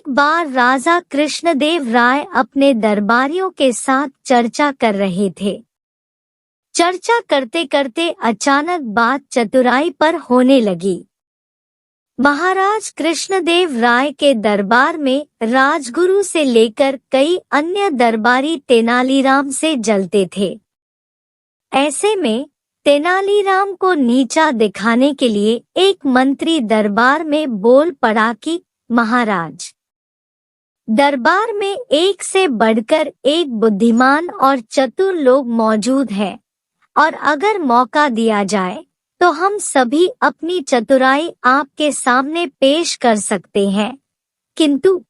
एक बार राजा कृष्णदेव राय अपने दरबारियों के साथ चर्चा कर रहे थे। चर्चा करते करते अचानक बात चतुराई पर होने लगी। महाराज कृष्णदेव राय के दरबार में राजगुरु से लेकर कई अन्य दरबारी तेनालीराम से जलते थे। ऐसे में तेनालीराम को नीचा दिखाने के लिए एक मंत्री दरबार में बोल पड़ा कि महाराज, दरबार में एक से बढ़कर एक बुद्धिमान और चतुर लोग मौजूद हैं और अगर मौका दिया जाए तो हम सभी अपनी चतुराई आपके सामने पेश कर सकते हैं। किंतु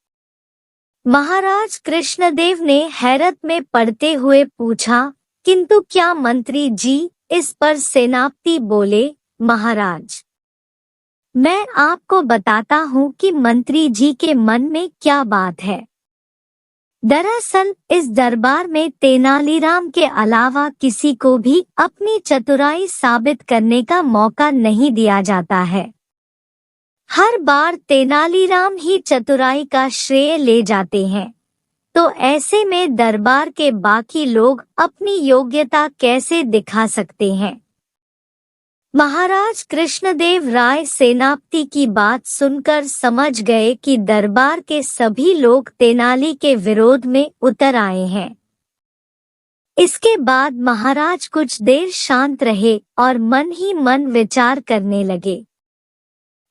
महाराज कृष्णदेव ने हैरत में पड़ते हुए पूछा, किंतु क्या मंत्री जी? इस पर सेनापति बोले, महाराज, मैं आपको बताता हूँ कि मंत्री जी के मन में क्या बात है। दरअसल इस दरबार में तेनालीराम के अलावा किसी को भी अपनी चतुराई साबित करने का मौका नहीं दिया जाता है। हर बार तेनालीराम ही चतुराई का श्रेय ले जाते हैं, तो ऐसे में दरबार के बाकी लोग अपनी योग्यता कैसे दिखा सकते हैं। महाराज कृष्णदेव राय सेनापति की बात सुनकर समझ गए कि दरबार के सभी लोग तेनाली के विरोध में उतर आए हैं। इसके बाद महाराज कुछ देर शांत रहे और मन ही मन विचार करने लगे।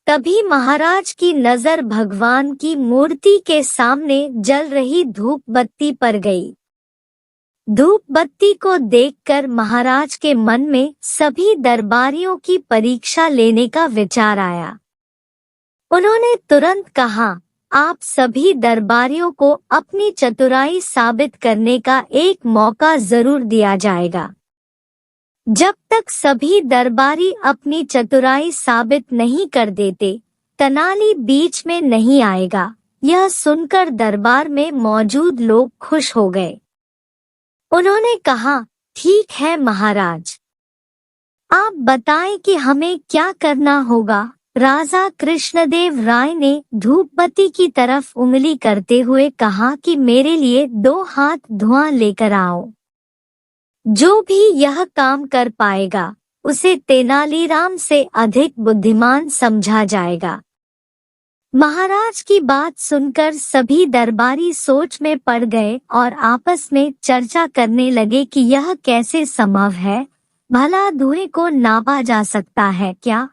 तभी महाराज की नजर भगवान की मूर्ति के सामने जल रही धूप बत्ती पर गई। धूप बत्ती को देखकर महाराज के मन में सभी दरबारियों की परीक्षा लेने का विचार आया। उन्होंने तुरंत कहा, आप सभी दरबारियों को अपनी चतुराई साबित करने का एक मौका जरूर दिया जाएगा। जब तक सभी दरबारी अपनी चतुराई साबित नहीं कर देते, तेनाली बीच में नहीं आएगा। यह सुनकर दरबार में मौजूद लोग खुश हो गए। उन्होंने कहा, ठीक है महाराज, आप बताएं कि हमें क्या करना होगा। राजा कृष्णदेव राय ने धूपबत्ती की तरफ उंगली करते हुए कहा कि मेरे लिए 2 हाथ धुआं लेकर आओ। जो भी यह काम कर पाएगा उसे तेनालीराम से अधिक बुद्धिमान समझा जाएगा। महाराज की बात सुनकर सभी दरबारी सोच में पड़ गए और आपस में चर्चा करने लगे कि यह कैसे संभव है, भला धुएं को नापा जा सकता है क्या?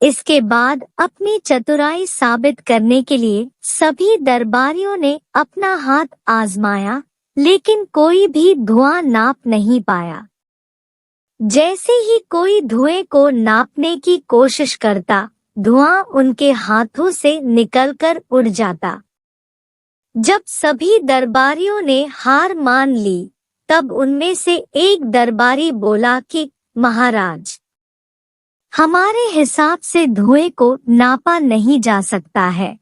इसके बाद अपनी चतुराई साबित करने के लिए सभी दरबारियों ने अपना हाथ आजमाया, लेकिन कोई भी धुआं नाप नहीं पाया। जैसे ही कोई धुएं को नापने की कोशिश करता, धुआं उनके हाथों से निकलकर उड़ जाता। जब सभी दरबारियों ने हार मान ली, तब उनमें से एक दरबारी बोला कि महाराज, हमारे हिसाब से धुएं को नापा नहीं जा सकता है।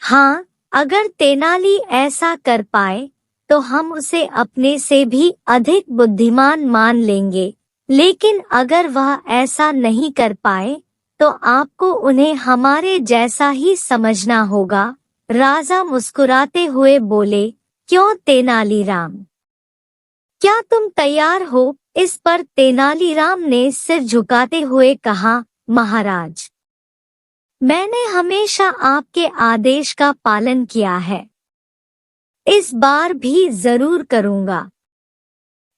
हाँ, अगर तेनाली ऐसा कर पाए तो हम उसे अपने से भी अधिक बुद्धिमान मान लेंगे, लेकिन अगर वह ऐसा नहीं कर पाए तो आपको उन्हें हमारे जैसा ही समझना होगा। राजा मुस्कुराते हुए बोले, क्यों तेनालीराम, क्या तुम तैयार हो? इस पर तेनालीराम ने सिर झुकाते हुए कहा, महाराज, मैंने हमेशा आपके आदेश का पालन किया है, इस बार भी जरूर करूंगा।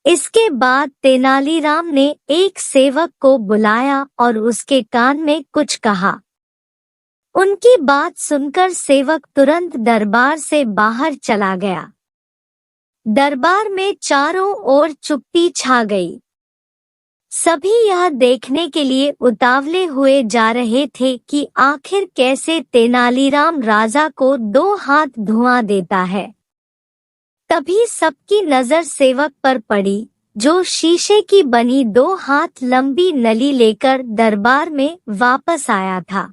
इसके बाद तेनालीराम ने एक सेवक को बुलाया और उसके कान में कुछ कहा। उनकी बात सुनकर सेवक तुरंत दरबार से बाहर चला गया। दरबार में चारों ओर चुप्पी छा गई। सभी यह देखने के लिए उतावले हुए जा रहे थे कि आखिर कैसे तेनालीराम राजा को 2 हाथ धुआं देता है। तभी सबकी नजर सेवक पर पड़ी, जो शीशे की बनी 2 हाथ लंबी नली लेकर दरबार में वापस आया था।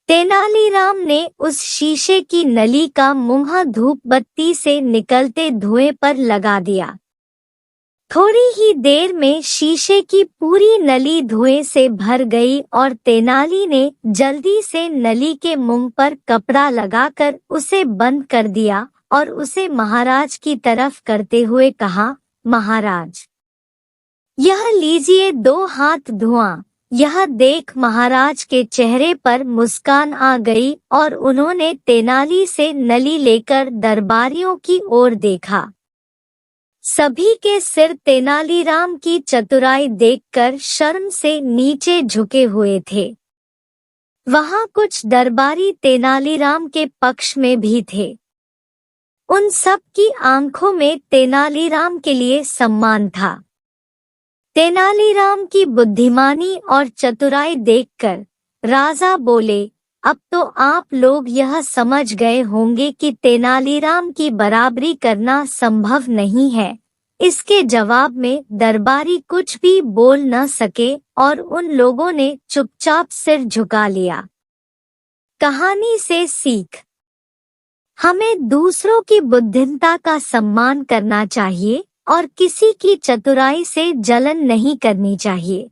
तेनालीराम ने उस शीशे की नली का मुंह धूप बत्ती से निकलते धुएं पर लगा दिया। थोड़ी ही देर में शीशे की पूरी नली धुएं से भर गई और तेनाली ने जल्दी से नली के मुंह पर कपड़ा लगाकर उसे बंद कर दिया और उसे महाराज की तरफ करते हुए कहा, महाराज, यह लीजिए 2 हाथ धुआं। यह देख महाराज के चेहरे पर मुस्कान आ गई और उन्होंने तेनाली से नली लेकर दरबारियों की ओर देखा। सभी के सिर तेनालीराम की चतुराई देखकर शर्म से नीचे झुके हुए थे। वहां कुछ दरबारी तेनालीराम के पक्ष में भी थे। उन सब की आंखों में तेनालीराम के लिए सम्मान था। तेनालीराम की बुद्धिमानी और चतुराई देखकर राजा बोले, अब तो आप लोग यह समझ गए होंगे कि तेनालीराम की बराबरी करना संभव नहीं है। इसके जवाब में दरबारी कुछ भी बोल न सके और उन लोगों ने चुपचाप सिर झुका लिया। कहानी से सीख। हमें दूसरों की बुद्धिमत्ता का सम्मान करना चाहिए और किसी की चतुराई से जलन नहीं करनी चाहिए।